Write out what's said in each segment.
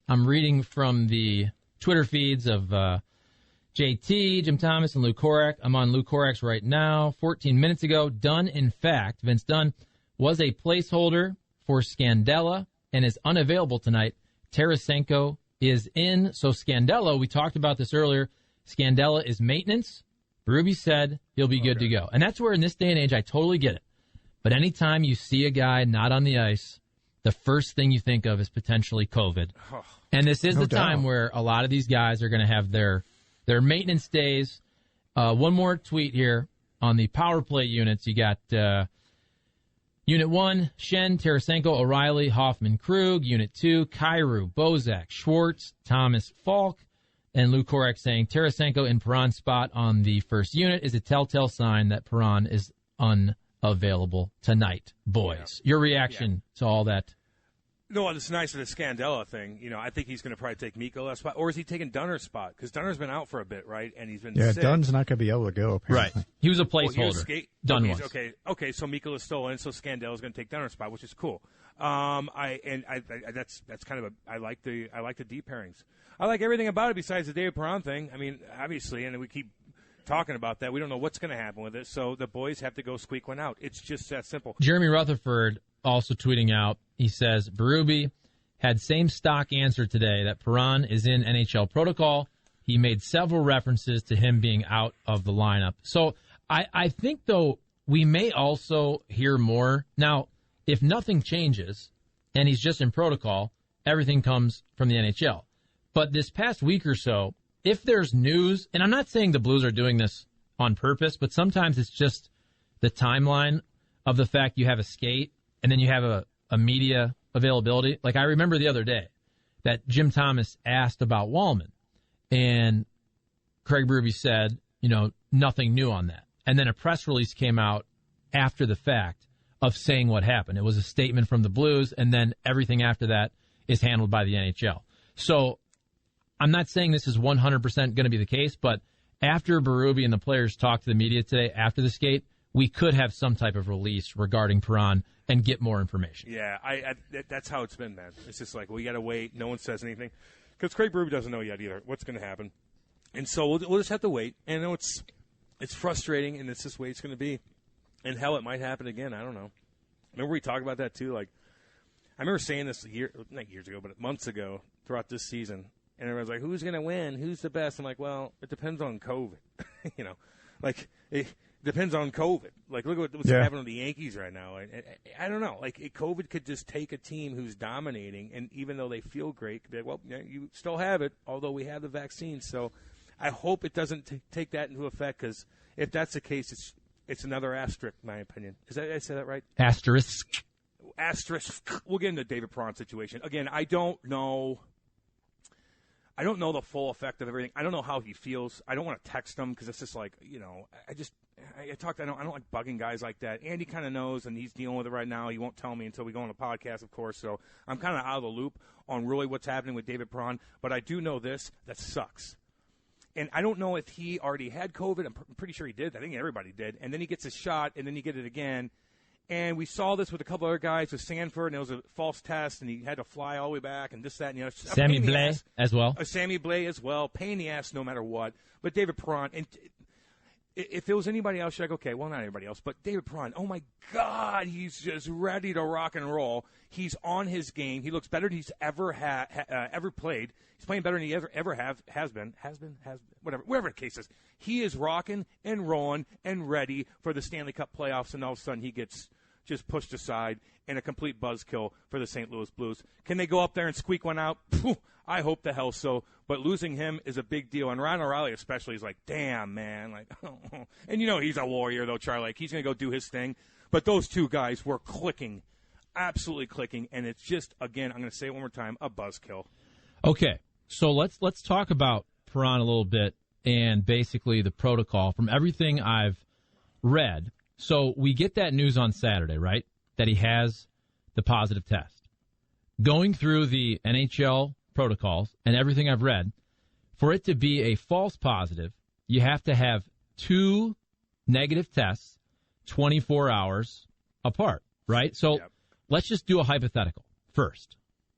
I'm reading from the Twitter feeds of JT, Jim Thomas, and Lou Korak. I'm on Lou Korak's right now. 14 minutes ago, Dunn, in fact, Vince Dunn, was a placeholder for Scandella and is unavailable tonight. Tarasenko is in. So Scandella, we talked about this earlier, Scandella is maintenance. Berube said he'll be good to go. And that's where in this day and age, I totally get it. But anytime you see a guy not on the ice, the first thing you think of is potentially COVID. And this is the time where a lot of these guys are going to have their maintenance days. One more tweet here on the power play units. You got Unit 1, Shen, Tarasenko, O'Reilly, Hoffman, Krug. Unit 2, Kyrou, Bozak, Schwartz, Thomas, Falk. And Lou Korak saying Tarasenko in Perron's spot on the first unit is a telltale sign that Perron is unavailable tonight. Boys, your reaction to all that? No, it's nice of the Scandella thing. You know, I think he's going to probably take Mikola's spot. Or is he taking Dunner's spot? Because Dunner's been out for a bit, right? And he's been sick. Dunn's not going to be able to go, apparently. Right. He was a placeholder. Dunn was. Okay, so Mikola's still in, so Scandella's going to take Dunner's spot, which is cool. That's kind of I like the deep pairings. I like everything about it besides the David Perron thing. I mean, obviously, and we keep talking about that. We don't know what's going to happen with it, so the boys have to go squeak one out. It's just that simple. Jeremy Rutherford also tweeting out, he says, Berube had same stock answer today that Perron is in NHL protocol. He made several references to him being out of the lineup. So I think, though, we may also hear more. Now, if nothing changes and he's just in protocol, everything comes from the NHL. But this past week or so, if there's news, and I'm not saying the Blues are doing this on purpose, but sometimes it's just the timeline of the fact you have a skate and then you have a media availability. Like I remember the other day that Jim Thomas asked about Wallman, and Craig Berube said, nothing new on that. And then a press release came out after the fact of saying what happened. It was a statement from the Blues, and then everything after that is handled by the NHL. So I'm not saying this is 100% going to be the case, but after Berube and the players talked to the media today after the skate, we could have some type of release regarding Perron and get more information. Yeah, that's how it's been, man. It's just like, we got to wait. No one says anything. Because Craig Berube doesn't know yet either what's going to happen. And so we'll just have to wait. And I know it's frustrating, and it's just the way it's going to be. And hell, it might happen again. I don't know. Remember we talked about that, too? Like, I remember saying this not years ago, but months ago throughout this season. And everyone's like, who's going to win? Who's the best? I'm like, well, it depends on COVID. It depends on COVID. Like, look at what's happening with the Yankees right now. I don't know. Like, COVID could just take a team who's dominating, and even though they feel great, be like, well, you still have it, although we have the vaccine. So I hope it doesn't take that into effect, because if that's the case, it's another asterisk, in my opinion. Did I say that right? Asterisk. We'll get into the David Perron situation. Again, I don't know the full effect of everything. I don't know how he feels. I don't want to text him because it's just like, I don't like bugging guys like that. Andy kind of knows, and he's dealing with it right now. He won't tell me until we go on the podcast, of course. So I'm kind of out of the loop on really what's happening with David Perron. But I do know this, that sucks. And I don't know if he already had COVID. I'm pretty sure he did. I think everybody did. And then he gets a shot, and then you get it again. And we saw this with a couple other guys with Sanford, and it was a false test, and he had to fly all the way back, and this, that, and the other. Sammy Blais as well. Sammy Blais as well. Pain in the ass no matter what. But David Perron, and if it was anybody else, you're like, okay, well, not anybody else, but David Perron, oh, my God, he's just ready to rock and roll. He's on his game. He looks better than he's ever played. He's playing better than he ever has been, whatever the case is. He is rocking and rolling and ready for the Stanley Cup playoffs, and all of a sudden he gets just pushed aside and a complete buzzkill for the St. Louis Blues. Can they go up there and squeak one out? I hope the hell so. But losing him is a big deal. And Ryan O'Reilly especially is like, damn, man. Like, and he's a warrior, though, Charlie. Like, he's going to go do his thing. But those two guys were clicking, absolutely clicking. And it's just, again, I'm going to say it one more time, a buzzkill. Okay, so let's talk about Perron a little bit and basically the protocol from everything I've read. So we get that news on Saturday, right, that he has the positive test. Going through the NHL protocols and everything I've read, for it to be a false positive, you have to have 2 negative tests 24 hours apart, right? So Let's just do a hypothetical first.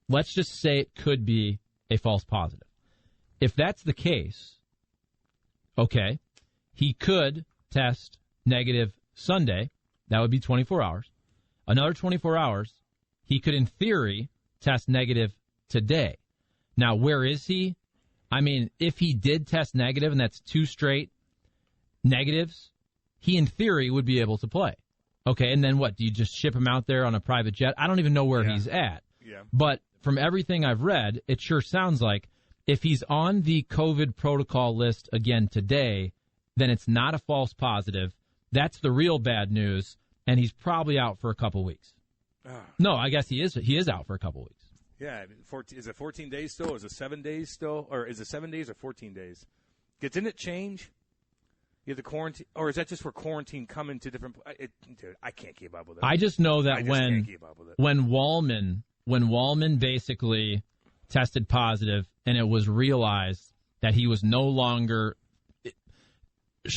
Let's just say it could be a false positive. If that's the case, okay, he could test negative Sunday. That would be 24 hours. Another 24 hours, he could, in theory, test negative today. Now, where is he? I mean, if he did test negative, and that's 2 straight negatives, he, in theory, would be able to play. Okay, and then what? Do you just ship him out there on a private jet? I don't even know where he's at. Yeah. But from everything I've read, it sure sounds like if he's on the COVID protocol list again today, then it's not a false positive. That's the real bad news, and he's probably out for a couple weeks. No, I guess he is out for a couple weeks. Yeah, is it 14 days still? Is it 7 days still? Or is it 7 days or 14 days? Didn't it change? You have the quarantine, or is that just for quarantine coming to different? Dude, I can't keep up with it. I just know that when Wallman basically tested positive, and it was realized that he was no longer.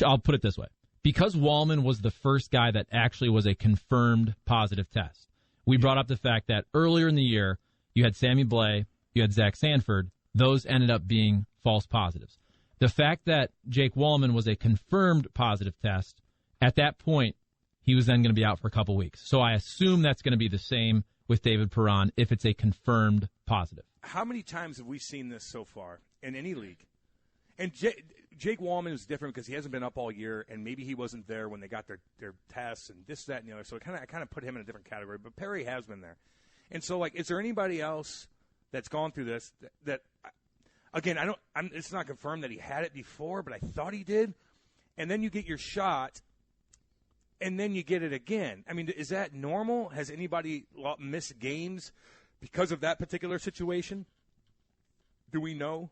I'll put it this way: because Wallman was the first guy that actually was a confirmed positive test. We brought up the fact that earlier in the year, you had Sammy Blais, you had Zach Sanford. Those ended up being false positives. The fact that Jake Wallman was a confirmed positive test, at that point, he was then going to be out for a couple weeks. So I assume that's going to be the same with David Perron if it's a confirmed positive. How many times have we seen this so far in any league? And Jake Wallman is different because he hasn't been up all year, and maybe he wasn't there when they got their tests and this, that, and the other. So I kind of put him in a different category. But Perry has been there. And so, like, is there anybody else that's gone through this that again, it's not confirmed that he had it before, but I thought he did. And then you get your shot, and then you get it again. I mean, is that normal? Has anybody missed games because of that particular situation? Do we know?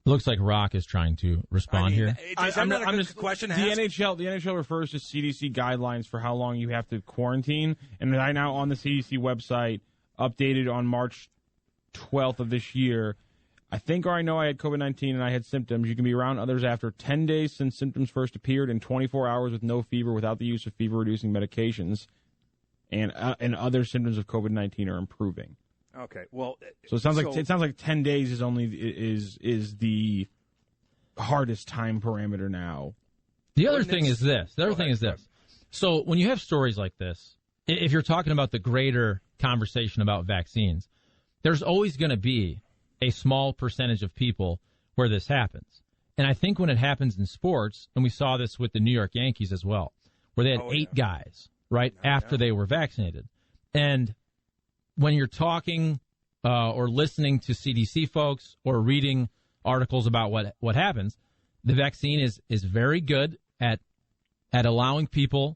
Looks like Rock is trying to respond here. I'm just question. The NHL refers to CDC guidelines for how long you have to quarantine, and right now on the CDC website, updated on March 12th of this year, I think or I know I had COVID-19 and I had symptoms. You can be around others after 10 days since symptoms first appeared and 24 hours with no fever without the use of fever-reducing medications, and other symptoms of COVID-19 are improving. Okay, well, so it sounds like 10 days is the hardest time parameter now. The other thing is this. So when you have stories like this, if you're talking about the greater conversation about vaccines, there's always going to be a small percentage of people where this happens. And I think when it happens in sports, and we saw this with the New York Yankees as well, where they had 8 guys, right, after they were vaccinated. And when you're talking or listening to CDC folks or reading articles about what happens, the vaccine is very good at allowing people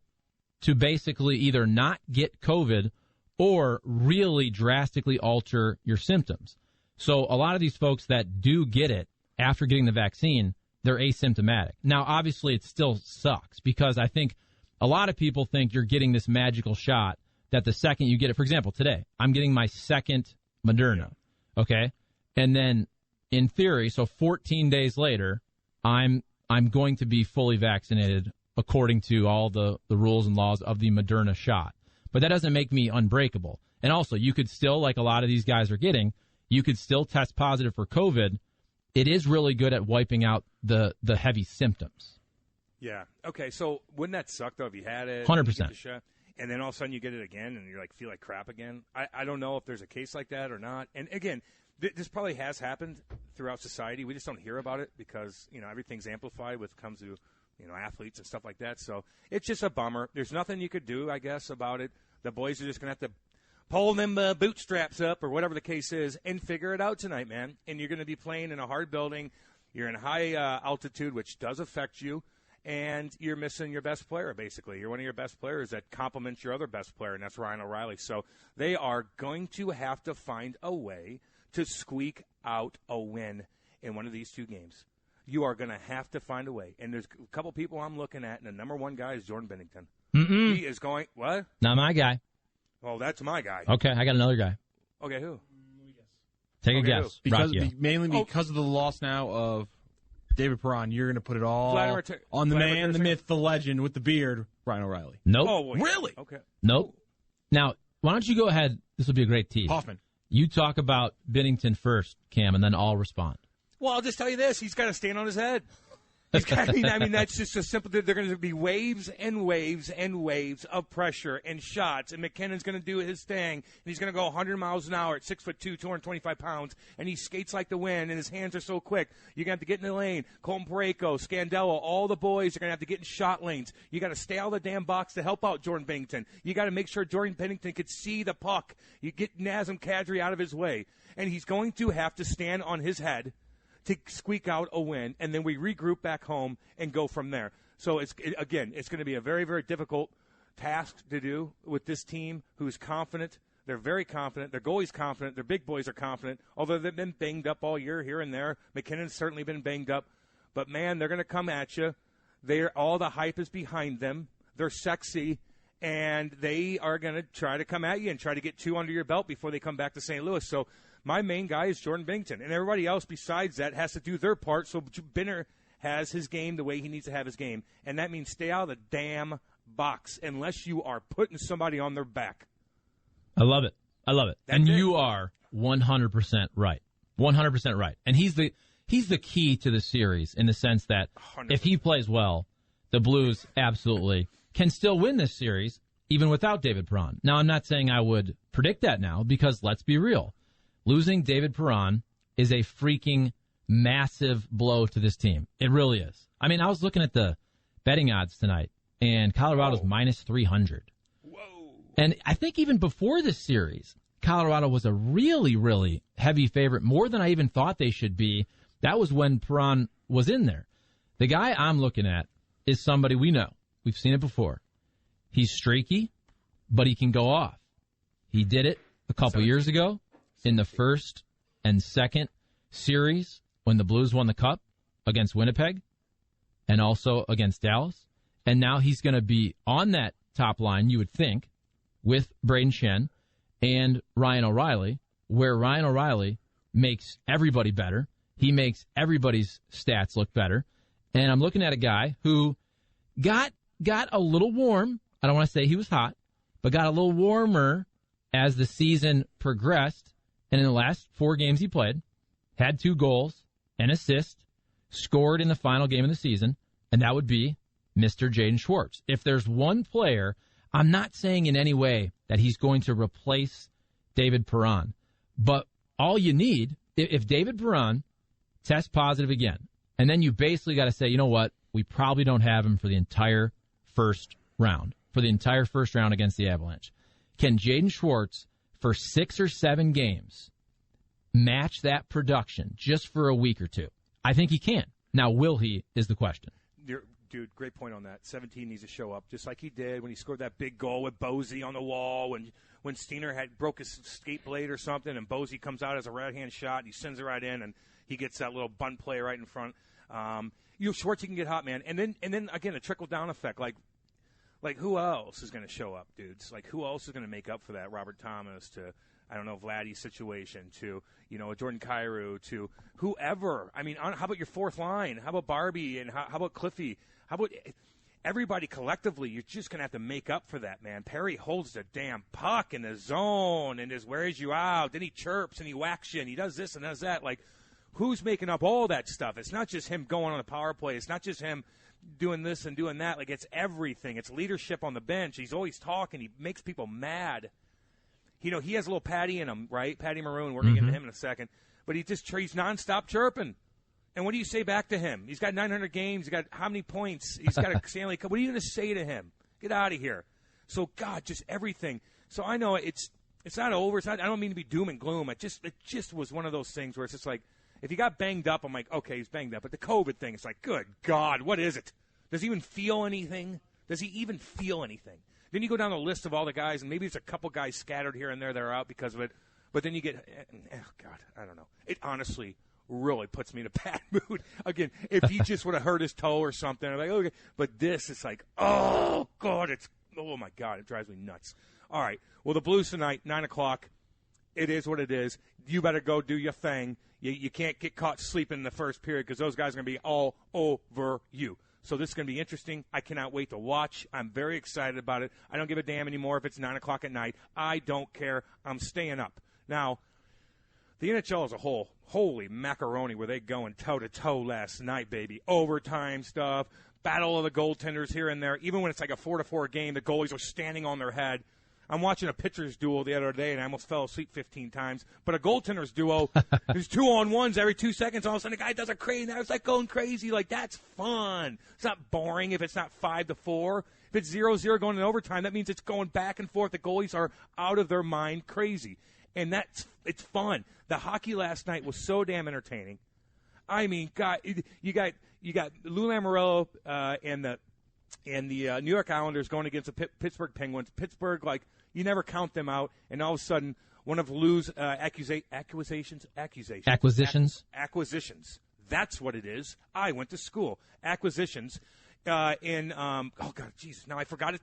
to basically either not get COVID or really drastically alter your symptoms. So a lot of these folks that do get it after getting the vaccine, they're asymptomatic. Now, obviously, it still sucks because I think a lot of people think you're getting this magical shot that the second you get it, for example, today, I'm getting my second Moderna, okay? And then, in theory, so 14 days later, I'm going to be fully vaccinated according to all the rules and laws of the Moderna shot. But that doesn't make me unbreakable. And also, you could still, like a lot of these guys are getting, you could still test positive for COVID. It is really good at wiping out the heavy symptoms. Yeah. Okay, so wouldn't that suck, though, if you had it? 100%. And then all of a sudden you get it again and you feel like crap again? I don't know if there's a case like that or not. And, again, this probably has happened throughout society. We just don't hear about it because, everything's amplified when it comes to, athletes and stuff like that. So it's just a bummer. There's nothing you could do, I guess, about it. The boys are just going to have to pull them bootstraps up or whatever the case is and figure it out tonight, man. And you're going to be playing in a hard building. You're in high altitude, which does affect you. And you're missing your best player, basically. You're one of your best players that complements your other best player, and that's Ryan O'Reilly. So they are going to have to find a way to squeak out a win in one of these 2 games. You are going to have to find a way. And there's a couple people I'm looking at, and the number 1 guy is Jordan Binnington. Mm-mm. He is going, what? Not my guy. Well, that's my guy. Okay, I got another guy. Okay, who? Take a guess. Mainly because of the loss now of David Perron, you're going to put it all on the man, the myth, the legend with the beard, Ryan O'Reilly. Nope. Oh, well, really? Okay. Nope. Now, why don't you go ahead? This will be a great tease. Hoffman. You talk about Binnington first, Cam, and then I'll respond. Well, I'll just tell you this. He's got to stand on his head. I mean, that's just a simple. They're going to be waves and waves and waves of pressure and shots, and McKinnon's going to do his thing, and he's going to go 100 miles an hour at 6'2", 225 pounds, and he skates like the wind, and his hands are so quick. You're going to have to get in the lane. Colton Parayko, Scandella, all the boys are going to have to get in shot lanes. You got to stay out of the damn box to help out Jordan Binnington. You got to make sure Jordan Binnington could see the puck. You get Nazem Kadri out of his way, and he's going to have to stand on his head to squeak out a win, and then we regroup back home and go from there. So, it's going to be a very, very difficult task to do with this team who's confident. They're very confident. Their goalie's confident. Their big boys are confident, although they've been banged up all year here and there. McKinnon's certainly been banged up. But, man, they're going to come at you. All the hype is behind them. They're sexy, and they are going to try to come at you and try to get 2 under your belt before they come back to St. Louis. So, my main guy is Jordan Binnington, and everybody else besides that has to do their part so Binner has his game the way he needs to have his game, and that means stay out of the damn box unless you are putting somebody on their back. I love it. And you are 100% right. 100% right. And he's the key to the series in the sense that 100%. If he plays well, the Blues absolutely can still win this series even without David Perron. Now, I'm not saying I would predict that now because let's be real. Losing David Perron is a freaking massive blow to this team. It really is. I mean, I was looking at the betting odds tonight, and Colorado's minus 300. Whoa. And I think even before this series, Colorado was a really, really heavy favorite, more than I even thought they should be. That was when Perron was in there. The guy I'm looking at is somebody we know. We've seen it before. He's streaky, but he can go off. He did it a couple years ago. In the first and second series when the Blues won the Cup against Winnipeg and also against Dallas. And now he's going to be on that top line, you would think, with Braden Shen and Ryan O'Reilly, where Ryan O'Reilly makes everybody better. He makes everybody's stats look better. And I'm looking at a guy who got a little warm. I don't want to say he was hot, but got a little warmer as the season progressed. And in the last 4 games he played, had 2 goals, an assist, scored in the final game of the season, and that would be Mr. Jaden Schwartz. If there's one player, I'm not saying in any way that he's going to replace David Perron, but all you need, if David Perron tests positive again, and then you basically got to say, you know what, we probably don't have him for the entire first round against the Avalanche. Can Jaden Schwartz, for 6 or 7 games, match that production just for a week or 2? I think he can. Now, will he is the question. Dude, great point on that. 17 needs to show up, just like he did when he scored that big goal with Bosey on the wall, when Steiner had broke his skate blade or something, and Bosey comes out as a right-hand shot, and he sends it right in, and he gets that little bunt play right in front. Schwartz, he can get hot, man. And then again, a trickle-down effect, like, who else is going to show up, dudes? Like, who else is going to make up for that? Robert Thomas to, I don't know, Vladdy's situation to, Jordan Kyrou to whoever. I mean, how about your fourth line? How about Barbie and how about Cliffy? How about everybody collectively? You're just going to have to make up for that, man. Perry holds the damn puck in the zone and just wears you out. Then he chirps and he whacks you and he does this and does that. Like, who's making up all that stuff? It's not just him going on the power play. It's not just him doing this and doing that. Like, it's everything. It's leadership on the bench. He's always talking. He makes people mad. He has a little Patty in him, right? Patty Maroon. We're going to get to him in a second. But he's nonstop chirping. And what do you say back to him? He's got 900 games. He's got how many points? He's got a Stanley Cup. What are you going to say to him? Get out of here. So, God, just everything. So I know it's not over. I don't mean to be doom and gloom. It just was one of those things where it's just like, if he got banged up, I'm like, okay, he's banged up. But the COVID thing, it's like, good God, what is it? Does he even feel anything? Then you go down the list of all the guys, and maybe there's a couple guys scattered here and there that are out because of it. But then you get, God, I don't know. It honestly really puts me in a bad mood. Again, if he just would have hurt his toe or something, I'm like, okay. But this is like, oh, God, oh, my God, it drives me nuts. All right, well, the Blues tonight, 9 o'clock. It is what it is. You better go do your thing. You can't get caught sleeping in the first period because those guys are going to be all over you. So this is going to be interesting. I cannot wait to watch. I'm very excited about it. I don't give a damn anymore if it's 9 o'clock at night. I don't care. I'm staying up. Now, The NHL as a whole, holy macaroni, were they going toe-to-toe last night, baby. Overtime stuff, battle of the goaltenders here and there. Even when it's like a 4-4 game, the goalies are standing on their head. I'm watching a pitcher's duel the other day, and I almost fell asleep 15 times. But a goaltender's duo, there's 2-on-1s every 2 seconds. All of a sudden, the guy does a crazy. It's like going crazy. Like, that's fun. It's not boring if it's not 5-4. If it's 0-0 going in overtime, that means it's going back and forth. The goalies are out of their mind crazy. And it's fun. The hockey last night was so damn entertaining. I mean, God, you got Lou Lamoriello and the New York Islanders going against the Pittsburgh Penguins. Pittsburgh, like, you never count them out, and all of a sudden, one of Lou's acquisitions. That's what it is. I went to school. Acquisitions. Now I forgot it.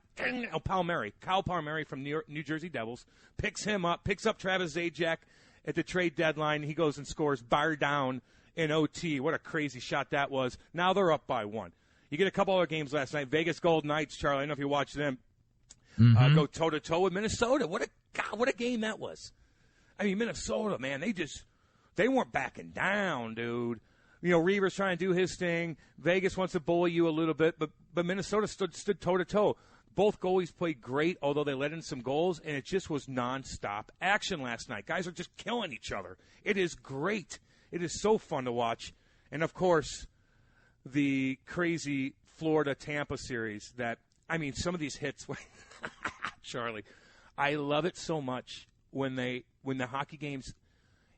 Kyle Palmieri from New Jersey Devils picks up Travis Zajac at the trade deadline. He goes and scores, bar down in OT. What a crazy shot that was. Now they're up by 1. You get a couple other games last night. Vegas Golden Knights, Charlie, I don't know if you watched them, go toe-to-toe with Minnesota. What a game that was. I mean, Minnesota, man, they weren't backing down, dude. You know, Reaver's trying to do his thing. Vegas wants to bully you a little bit, but Minnesota stood toe-to-toe. Both goalies played great, although they let in some goals, and it just was nonstop action last night. Guys are just killing each other. It is great. It is so fun to watch. And, of course, the crazy Florida-Tampa series that, I mean, some of these hits, Charlie, I love it so much when the hockey games,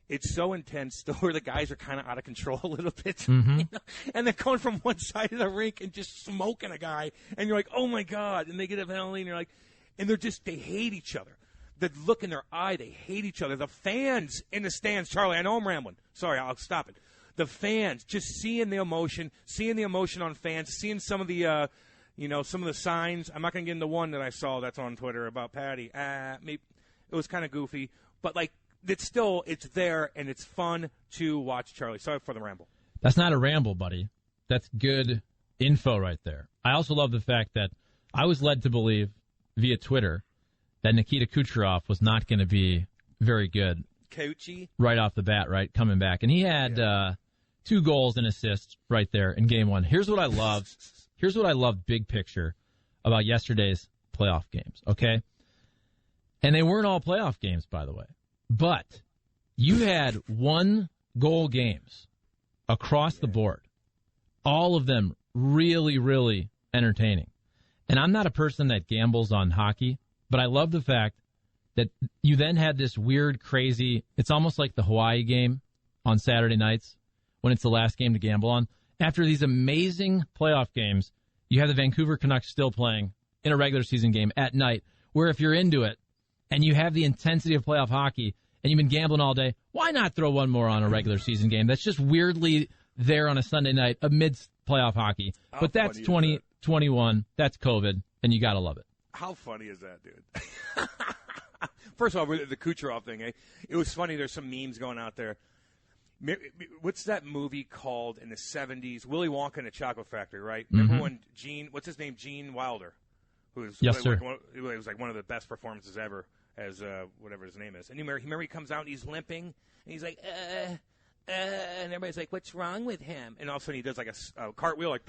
it's so intense where the guys are kind of out of control a little bit. You know? And they're going from one side of the rink and just smoking a guy. And you're like, oh, my God. And they get a penalty, and you're like, and they hate each other. The look in their eye, they hate each other. The fans in the stands, Charlie, I know I'm rambling. Sorry, I'll stop it. The fans, just seeing the emotion on fans, seeing some of the, some of the signs. I'm not going to get into one that I saw that's on Twitter about Patty. Maybe it was kind of goofy, but like it's there and it's fun to watch. Charlie, sorry for the ramble. That's not a ramble, buddy. That's good info right there. I also love the fact that I was led to believe via Twitter that Nikita Kucherov was not going to be very good. Coochie? Right off the bat, right, coming back. And he had 2 goals and assists right there in game 1. Here's what I love. Here's what I love big picture about yesterday's playoff games, okay? And they weren't all playoff games, by the way. But you had 1-goal games across the board. All of them really, really entertaining. And I'm not a person that gambles on hockey, but I love the fact that you then had this weird, crazy, it's almost like the Hawaii game on Saturday nights when it's the last game to gamble on. After these amazing playoff games, you have the Vancouver Canucks still playing in a regular season game at night, where if you're into it and you have the intensity of playoff hockey and you've been gambling all day, why not throw one more on a regular season game that's just weirdly there on a Sunday night amidst playoff hocky? But that's 2021, that's COVID, and you got to love it. How funny is that, dude? First of all, the Kucherov thing, it was funny. There's some memes going out there. What's that movie called in the 70s? Willy Wonka and the Chocolate Factory, right? Remember when Gene Wilder, who was, yes, sir. It was like one of the best performances ever as whatever his name is. And you remember he comes out and he's limping, and he's like, and everybody's like, what's wrong with him? And all of a sudden he does like a cartwheel, like,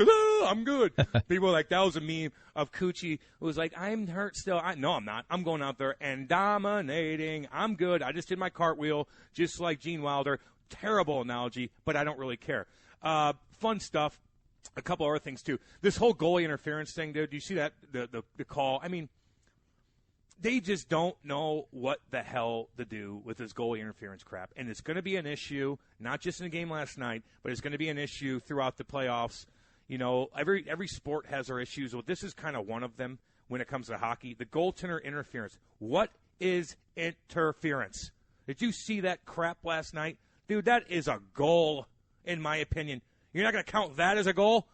I'm good. People are like, that was a meme of Coochie, who was like, I'm hurt still. No, I'm not. I'm going out there and dominating. I'm good. I just did my cartwheel, just like Gene Wilder. Terrible analogy, but I don't really care. Fun stuff. A couple other things, too. This whole goalie interference thing, dude, do you see that, the call? I mean, they just don't know what the hell to do with this goalie interference crap. And it's going to be an issue, not just in the game last night, but it's going to be an issue throughout the playoffs. You know, every sport has their issues. Well, this is kind of one of them when it comes to hockey. The goaltender interference. What is interference? Did you see that crap last night? Dude, that is a goal, in my opinion. You're not going to count that as a goal?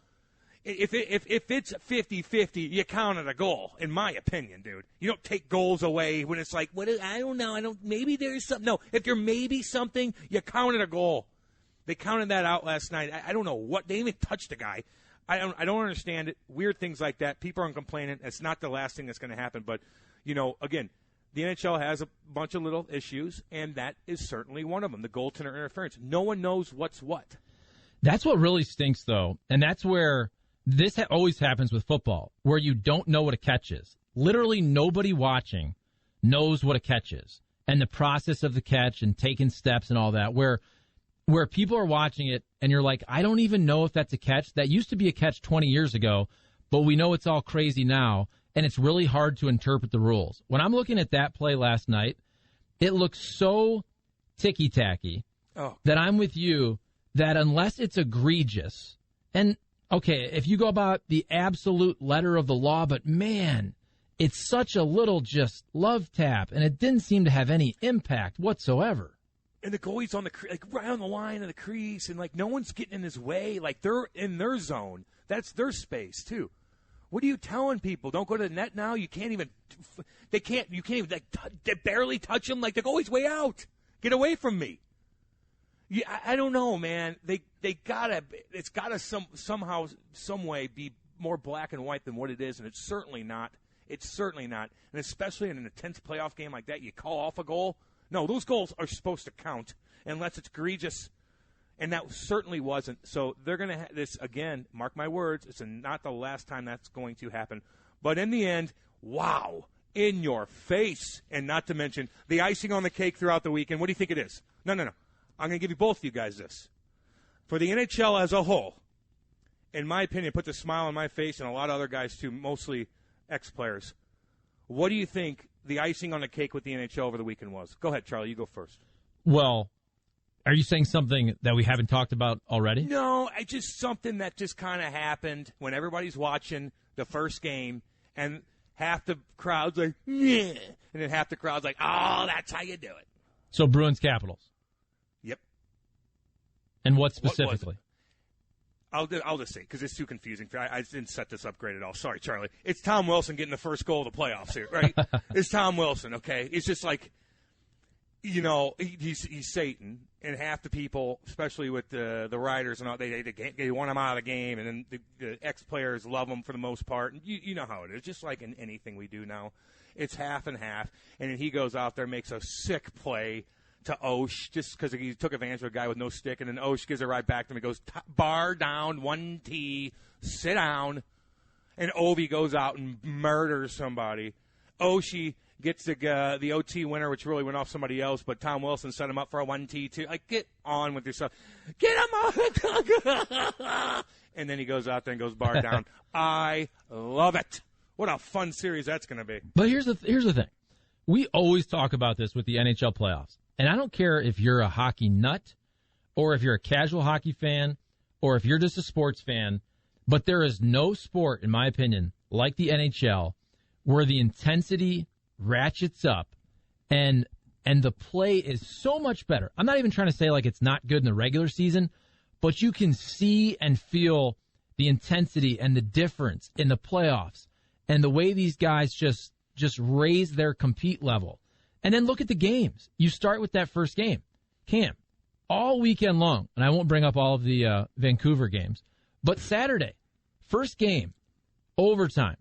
If it's 50-50, you count it a goal, in my opinion, dude. You don't take goals away when it's like, I don't know, maybe there's something. No, if you're maybe something, you count it a goal. They counted that out last night. I don't know what, they didn't even touch the guy. I don't understand it. Weird things like that. People aren't complaining. It's not the last thing that's going to happen. But, you know, again, the NHL has a bunch of little issues, and that is certainly one of them, the goaltender interference. No one knows what's what. That's what really stinks, though, and that's where this always happens with football, where you don't know what a catch is. Literally nobody watching knows what a catch is, and the process of the catch and taking steps and all that, where people are watching it, and you're like, I don't even know if that's a catch. That used to be a catch 20 years ago, but we know it's all crazy now, and it's really hard to interpret the rules. When I'm looking at that play last night, it looks so ticky-tacky that I'm with you that unless it's egregious, and, okay, if you go about the absolute letter of the law, but, man, it's such a little just love tap, and it didn't seem to have any impact whatsoever. And the goalie's on the right on the line of the crease, and no one's getting in his way. They're in their zone. That's their space too. What are you telling people? Don't go to the net now. You can't even. They can't. You can't even. They barely touch him. The goalie's way out. Get away from me. Yeah, I don't know, man. They gotta. It's gotta somehow, some way be more black and white than what it is, and it's certainly not. It's certainly not. And especially in an intense playoff game like that, you call off a goal. No, those goals are supposed to count unless it's egregious, and that certainly wasn't. So they're going to have this, again, mark my words, it's not the last time that's going to happen. But in the end, wow, in your face, and not to mention the icing on the cake throughout the weekend. What do you think it is? No. I'm going to give you both of you guys this. For the NHL as a whole, in my opinion, puts a smile on my face and a lot of other guys too, mostly ex-players. What do you think the icing on the cake with the NHL over the weekend was? Go ahead, Charlie. You go first. Well, are you saying something that we haven't talked about already? No, just something that just kind of happened when everybody's watching the first game, and half the crowd's like, yeah, and then half the crowd's like, oh, that's how you do it. So Bruins Capitals. Yep. And what specifically? I'll just say, because it's too confusing. I didn't set this up great at all. Sorry, Charlie. It's Tom Wilson getting the first goal of the playoffs here, right? It's Tom Wilson, okay? It's just he's Satan, and half the people, especially with the riders and all, they want him out of the game, and then the ex-players love him for the most part. And you know how it is. Just like in anything we do now, it's half and half. And then he goes out there, makes a sick play to Osh, just because he took advantage of a guy with no stick, and then Osh gives it right back to him. He goes, bar down, 1T, sit down, and Ovi goes out and murders somebody. Oshie gets the OT winner, which really went off somebody else, but Tom Wilson set him up for a 1T, too. Get on with yourself. Get him off! And then he goes out there and goes bar down. I love it. What a fun series that's going to be. But here's the thing. We always talk about this with the NHL playoffs. And I don't care if you're a hockey nut or if you're a casual hockey fan or if you're just a sports fan, but there is no sport, in my opinion, like the NHL where the intensity ratchets up and the play is so much better. I'm not even trying to say it's not good in the regular season, but you can see and feel the intensity and the difference in the playoffs and the way these guys just raise their compete level. And then look at the games. You start with that first game. Cam, all weekend long, and I won't bring up all of the Vancouver games, but Saturday, first game, overtime,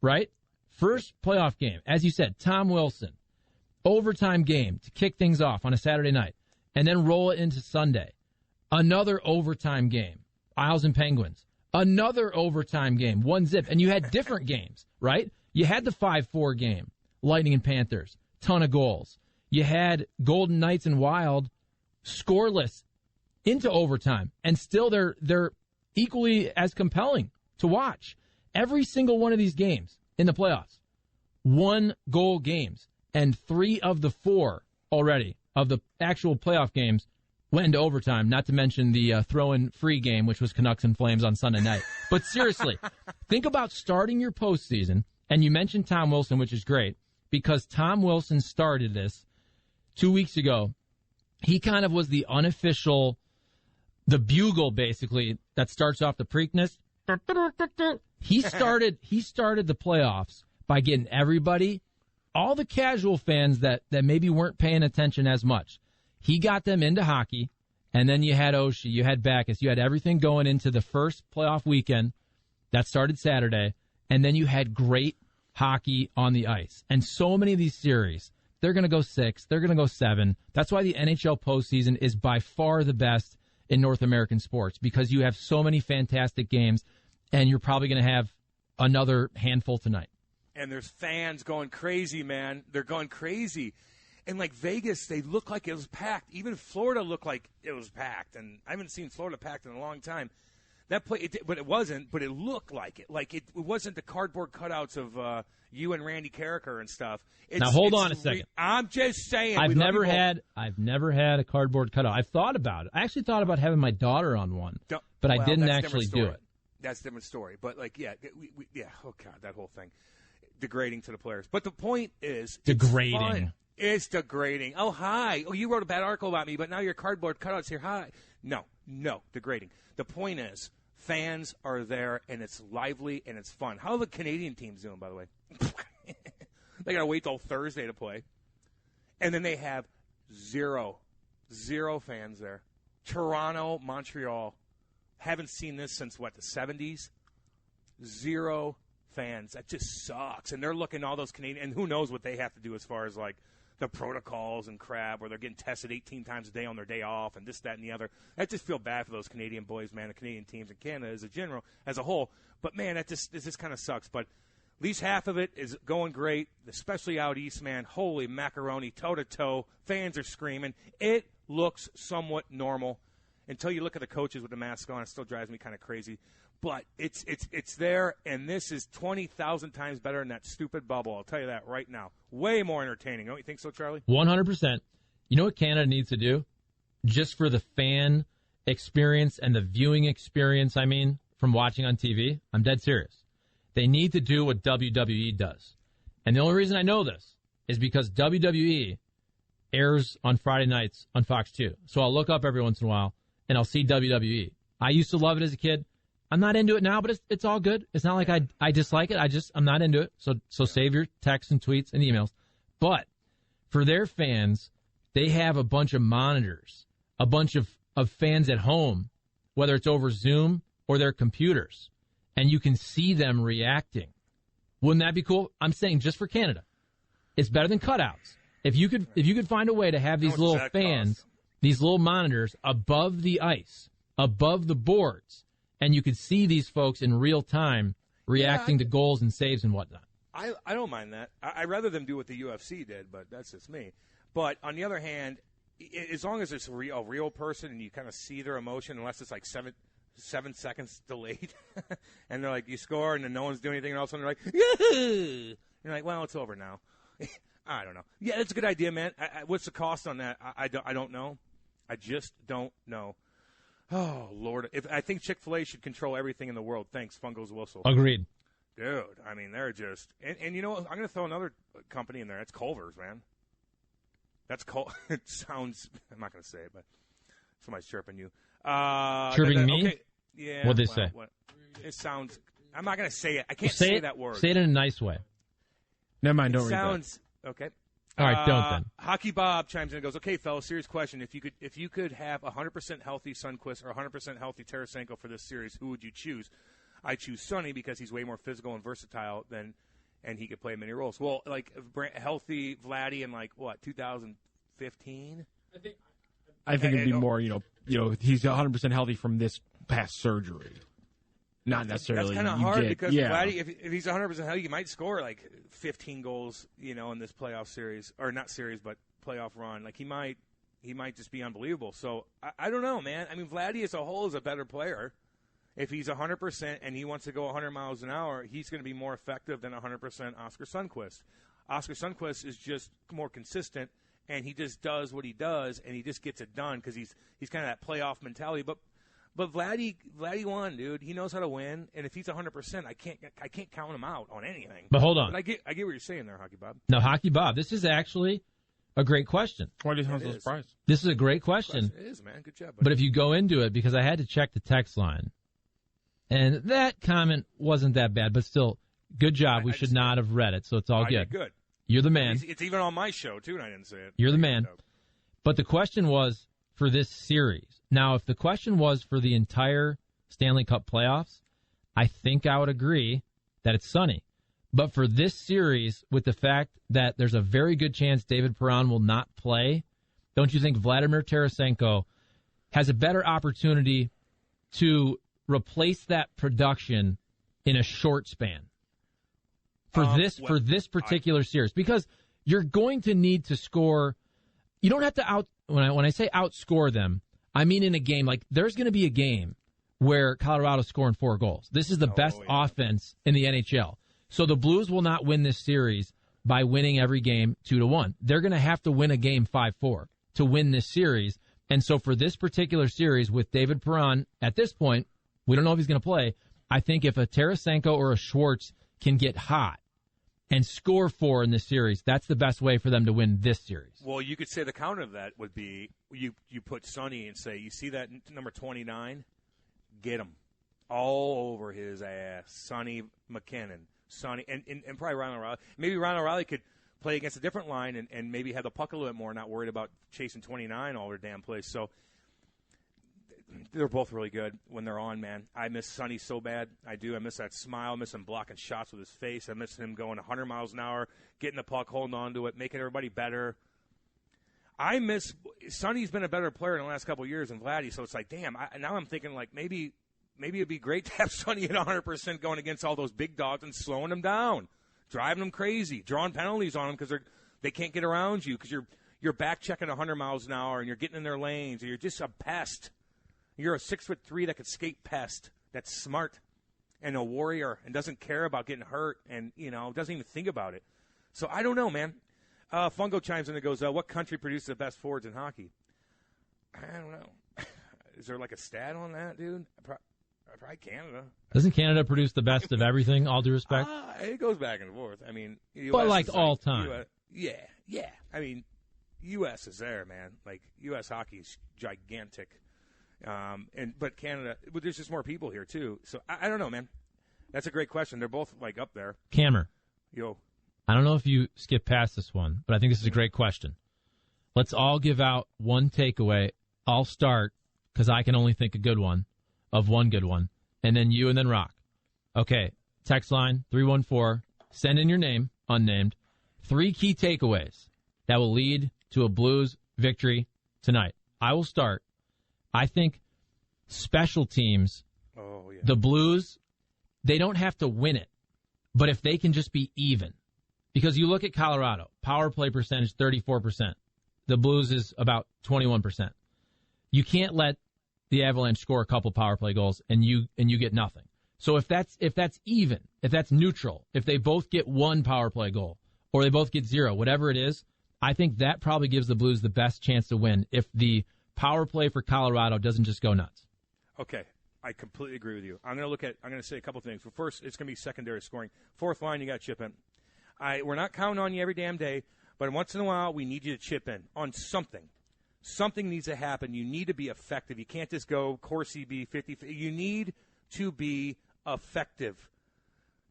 right? First playoff game. As you said, Tom Wilson, overtime game to kick things off on a Saturday night, and then roll it into Sunday. Another overtime game, Isles and Penguins. Another overtime game, 1-0. And you had different games, right? You had the 5-4 game, Lightning and Panthers. Ton of goals. You had Golden Knights and Wild scoreless into overtime, and still they're equally as compelling to watch. Every single one of these games in the playoffs, 1-goal games, and 3 of the 4 already of the actual playoff games went into overtime, not to mention the throw-in free game, which was Canucks and Flames on Sunday night. But seriously, think about starting your postseason, and you mentioned Tom Wilson, which is great, because Tom Wilson started this 2 weeks ago. He kind of was the unofficial, the bugle, basically, that starts off the Preakness. He started the playoffs by getting everybody, all the casual fans that maybe weren't paying attention as much. He got them into hockey, and then you had Oshie, you had Backus, you had everything going into the first playoff weekend that started Saturday, and then you had great hockey on the ice. And so many of these series, they're going to go 6, they're going to go 7. That's why the NHL postseason is by far the best in North American sports, because you have so many fantastic games, and you're probably going to have another handful tonight. And there's fans going crazy, man. They're going crazy. And like Vegas, they look like it was packed. Even Florida looked like it was packed. And I haven't seen Florida packed in a long time. But it wasn't. But it looked like it. Like it wasn't the cardboard cutouts of you and Randy Carricker and stuff. Now hold on a second. I'm just saying. I've never had a cardboard cutout. I've thought about it. I actually thought about having my daughter on one, but I didn't actually do it. That's a different story. But like, yeah, oh God, that whole thing, degrading to the players. But the point is, degrading. It's degrading. Oh, hi. Oh, you wrote a bad article about me, but now your cardboard cutouts here. Hi. No, degrading. The point is, fans are there, and it's lively, and it's fun. How are the Canadian teams doing, by the way? They got to wait till Thursday to play. And then they have zero fans there. Toronto, Montreal, haven't seen this since, the 70s? 0 fans. That just sucks. And they're looking at all those Canadian, and who knows what they have to do as far as, like, the protocols and crap, where they're getting tested 18 times a day on their day off and this, that, and the other. I just feel bad for those Canadian boys, man, the Canadian teams in Canada as a whole. But, man, this kind of sucks. But at least half of it is going great, especially out east, man. Holy macaroni, toe-to-toe. Fans are screaming. It looks somewhat normal until you look at the coaches with the mask on. It still drives me kind of crazy. But it's there, and this is 20,000 times better than that stupid bubble. I'll tell you that right now. Way more entertaining. Don't you think so, Charlie? 100%. You know what Canada needs to do? Just for the fan experience and the viewing experience, from watching on TV, I'm dead serious. They need to do what WWE does. And the only reason I know this is because WWE airs on Friday nights on Fox 2. So I'll look up every once in a while, and I'll see WWE. I used to love it as a kid. I'm not into it now, but it's all good. It's not like I dislike it. I'm not into it. So save your texts and tweets and emails. But for their fans, they have a bunch of monitors, a bunch of fans at home, whether it's over Zoom or their computers, and you can see them reacting. Wouldn't that be cool? I'm saying just for Canada, it's better than cutouts. If you could find a way to have these little fans, these little monitors above the ice, above the boards, and you could see these folks in real time reacting to goals and saves and whatnot. I don't mind that. I'd rather them do what the UFC did, but that's just me. But on the other hand, as long as it's a real person and you kind of see their emotion, unless it's like 7 seconds delayed, and they're like, you score, and then no one's doing anything, and all of a sudden they're like, yeah! You're like, well, it's over now. I don't know. Yeah, that's a good idea, man. What's the cost on that? I don't know. I just don't know. Oh, Lord. I think Chick-fil-A should control everything in the world. Thanks, Fungo's Whistle. Agreed. Dude, they're just... And you know what? I'm going to throw another company in there. It's Culver's, man. That's It sounds... I'm not going to say it, but somebody's chirping you. Chirping me? Okay. Yeah. What'd they say? It sounds... I'm not going to say it. I can't say that word. Say it in a nice way. Never mind, don't read that. Okay. All right, don't then. Hockey Bob chimes in and goes, okay, fellas, serious question. If you could have 100% healthy Sundqvist or 100% healthy Tarasenko for this series, who would you choose? I choose Sonny because he's way more physical and versatile and he could play many roles. Well, like healthy Vladdy in 2015? I think it'd be more, he's 100% healthy from this past surgery. Not necessarily. That's kind of hard because Vladdy, if he's 100% healthy, he might score 15 goals, in this playoff series, or not series, but playoff run. He might just be unbelievable. So I don't know, man. Vladdy as a whole is a better player. If he's 100% and he wants to go 100 miles an hour, he's going to be more effective than 100% Oscar Sundqvist. Oscar Sundqvist is just more consistent, and he just does what he does, and he just gets it done because he's kind of that playoff mentality. But Vladdy won, dude. He knows how to win, and if he's 100%, I can't count him out on anything. But hold on, but I get what you're saying there, Hockey Bob. No, Hockey Bob, this is actually a great question. Why do you sound so surprised? This is a great question. It is, man. Good job. Buddy. But if you go into it, because I had to check the text line, and that comment wasn't that bad, but still, good job. We should not have read it, so it's all good. Good. You're the man. It's even on my show too, and I didn't say it. You're the man. But the question was for this series. Now, if the question was for the entire Stanley Cup playoffs, I think I would agree that it's Sonny. But for this series, with the fact that there's a very good chance David Perron will not play, don't you think Vladimir Tarasenko has a better opportunity to replace that production in a short span for this particular series? Because you're going to need to score. You don't have to when I say outscore them, I mean in a game. Like, there's going to be a game where Colorado's scoring 4 goals. This is the best offense in the NHL. So the Blues will not win this series by winning every game 2-1. They're going to have to win a game 5-4 to win this series. And so for this particular series with David Perron, at this point, we don't know if he's going to play. I think if a Tarasenko or a Schwartz can get hot and score 4 in this series, that's the best way for them to win this series. Well, you could say the counter of that would be you put Sonny and say, you see that number 29? Get him. All over his ass. Sonny McKinnon. Sonny, and probably Ryan O'Reilly. Maybe Ryan O'Reilly could play against a different line and maybe have the puck a little bit more, not worried about chasing 29 all their damn plays. So they're both really good when they're on, man. I miss Sonny so bad. I do. I miss that smile. I miss him blocking shots with his face. I miss him going 100 miles an hour, getting the puck, holding on to it, making everybody better. I miss – Sonny's been a better player in the last couple of years than Vladdy, so it's like, damn, now I'm thinking like maybe it'd be great to have Sonny at 100% going against all those big dogs and slowing them down, driving them crazy, drawing penalties on them because they can't get around you because you're back checking 100 miles an hour and you're getting in their lanes or you're just a pest. You're a 6'3" that could skate pest that's smart and a warrior and doesn't care about getting hurt and, doesn't even think about it. So I don't know, man. Fungo chimes in and goes, what country produces the best forwards in hockey? I don't know. Is there like a stat on that, dude? Probably Canada. Doesn't Canada produce the best of everything, all due respect? It goes back and forth. I mean, US but like all time. Yeah. I mean, U.S. is there, man. Like, U.S. hockey is gigantic. But Canada, but there's just more people here, too. So I don't know, man. That's a great question. They're both, like, up there. Cammer. Yo. I don't know if you skip past this one, but I think this is a great question. Let's all give out one takeaway. I'll start, because I can only think of one good one, and then you and then Rock. Okay, text line 314, send in your name, unnamed, 3 key takeaways that will lead to a Blues victory tonight. I will start. I think special teams, the Blues, they don't have to win it, but if they can just be even. Because you look at Colorado, power play percentage 34%. The Blues is about 21%. You can't let the Avalanche score a couple power play goals and you get nothing. So if that's even, if that's neutral, if they both get 1 power play goal or they both get 0, whatever it is, I think that probably gives the Blues the best chance to win if the power play for Colorado doesn't just go nuts. Okay, I completely agree with you. I'm going to say a couple things. Well, first, it's going to be secondary scoring. Fourth line, you got to chip in. We're not counting on you every damn day, but once in a while, we need you to chip in on something. Something needs to happen. You need to be effective. You can't just go Corsi B 50. You need to be effective.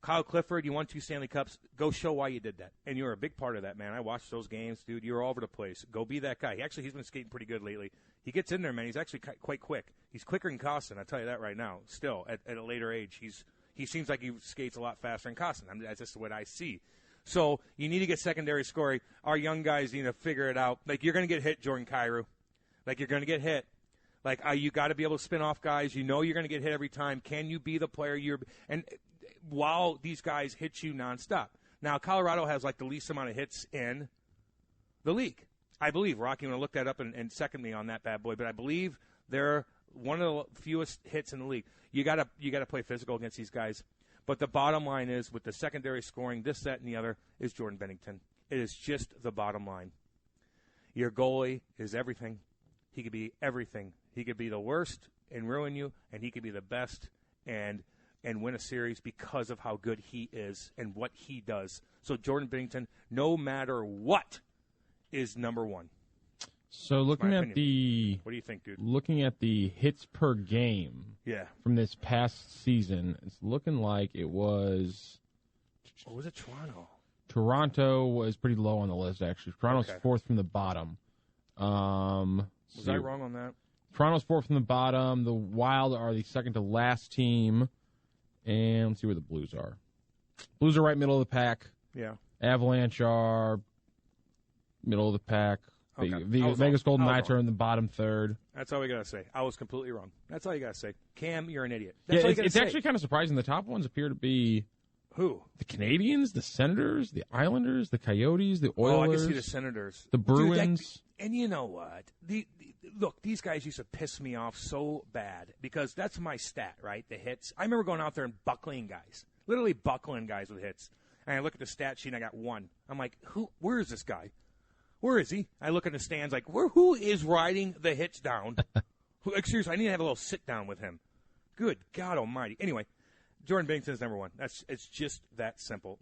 Kyle Clifford, you won 2 Stanley Cups. Go show why you did that. And you're a big part of that, man. I watched those games, dude. You're all over the place. Go be that guy. He's been skating pretty good lately. He gets in there, man. He's actually quite quick. He's quicker than Kostin, I'll tell you that right now. Still, at a later age, he seems like he skates a lot faster than Kostin. That's just what I see. So you need to get secondary scoring. Our young guys need to figure it out. Like, you're going to get hit, Jordan Kyrou. Like, you're going to get hit. Like, you got to be able to spin off guys. You know you're going to get hit every time. Can you be the player and while these guys hit you nonstop? Now, Colorado has, like, the least amount of hits in the league. I believe. Rocky, you want to look that up and second me on that bad boy. But I believe they're one of the fewest hits in the league. You got to play physical against these guys. But the bottom line is, with the secondary scoring, this, that, and the other, is Jordan Binnington. It is just the bottom line. Your goalie is everything. He could be everything. He could be the worst and ruin you, and he could be the best and win a series because of how good he is and what he does. So Jordan Binnington, no matter what, is number 1. So looking at what do you think, dude? Looking at the hits per game, from this past season, it's looking like it was. Or was it Toronto? Toronto was pretty low on the list, actually. Toronto's 4th from the bottom. Was I wrong on that? Toronto's 4th from the bottom. The Wild are the second to last team, and let's see where the Blues are. Blues are right middle of the pack. Yeah. Avalanche are middle of the pack. Okay. Vegas Golden Knights wrong. are in the bottom third. That's all we got to say. I was completely wrong. That's all you got to say. Cam, you're an idiot. Yeah, That's all you got to it's say. actually kind of surprising. The top ones appear to be Who? the Canadians, the Senators, the Islanders, the Coyotes, the Oilers. Oh, I can see the Senators. The Bruins. And you know what? Look, these guys used to piss me off so bad because that's my stat, right? The hits. I remember going out there and buckling guys, literally buckling guys with hits. And I look at the stat sheet and I got one. I'm like, where is this guy? Where is he? I look in the stands like, who is riding the hits down? Like, seriously, I need to have a little sit down with him. Good God Almighty. Anyway, Jordan Binnington's number one. It's just that simple.